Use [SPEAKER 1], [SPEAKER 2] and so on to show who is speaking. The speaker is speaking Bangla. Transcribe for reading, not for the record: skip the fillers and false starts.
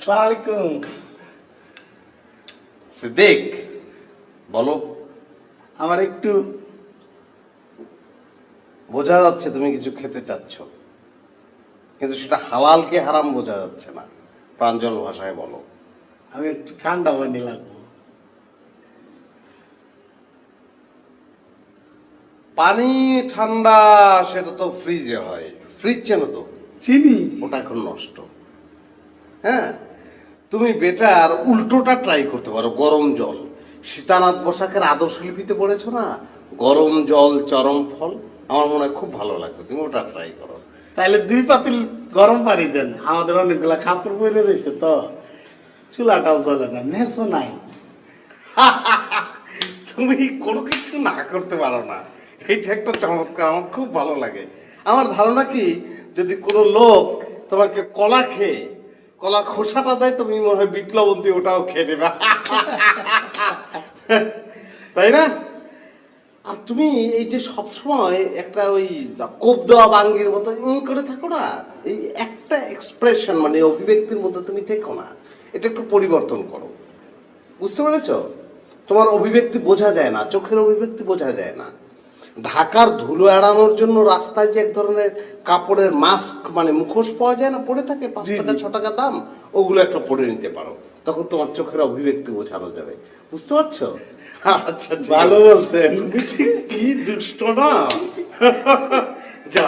[SPEAKER 1] ওয়ালাইকুম।
[SPEAKER 2] সিদ্দিক বলো।
[SPEAKER 1] আমার একটু
[SPEAKER 2] বোঝা যাচ্ছে তুমি কিছু খেতে চাচ্ছ, কিন্তু সেটা হালাল কি হারাম বোঝা যাচ্ছে না। প্রাঞ্জল ভাষায় বলো।
[SPEAKER 1] আমি একটু ঠান্ডা পানি লাগবো।
[SPEAKER 2] পানি ঠান্ডা সেটা তো ফ্রিজে হয়। ফ্রিজ চেনো তো?
[SPEAKER 1] চিনি।
[SPEAKER 2] ওটা এখন নষ্ট। হ্যাঁ, তুমি বেটার উল্টোটা ট্রাই করতে পারো। গরম জল, সীতানাথ বসাকের আদর্শ লিপিতে পড়েছো না, গরম জল চরম ফল। আমার মনে হয় খুব ভালো লাগছে, তুমি ওটা ট্রাই করো।
[SPEAKER 1] তাইলে 2 পাতিল গরম পানি দেন। আমাদের অনেকগুলা কাপড় পরে রয়েছে তো, চুলাটাও জ্বলে না, মেসও নাই।
[SPEAKER 2] তুমি কোনো কিছু না করতে পারো না, এটা একটা চমৎকার। আমার খুব ভালো লাগে। আমার ধারণা কি, যদি কোনো লোক তোমাকে কলা খেয়ে কলার খোসাটা দেয়, তুমি মনে হয় বিট লবণ দিয়ে ওটাও খেয়ে নেবে। তাই না? আর তুমি এই যে সবসময় একটা ওই কোপ দেওয়া বাঙ্গির মতো করে থাকো না, এই একটা এক্সপ্রেশন মানে অভিব্যক্তির মধ্যে তুমি থেকো না, এটা একটু পরিবর্তন করো। বুঝতে পেরেছ? তোমার অভিব্যক্তি বোঝা যায় না, চোখের অভিব্যক্তি বোঝা যায় না। ঢাকার ধুলো এড়ানোর জন্য রাস্তায় যে এক ধরনের কাপড়ের মাস্ক মানে মুখোশ পাওয়া যায় না, পরে থাকে 5 টাকা 6 টাকা দাম, ওগুলো একটা পরে নিতে পারো। তখন তোমার চোখের অভিব্যক্তি বোঝানো যাবে। বুঝতে পারছো? আচ্ছা,
[SPEAKER 1] ভালো বলছেন।
[SPEAKER 2] কি দুষ্ট না। যা।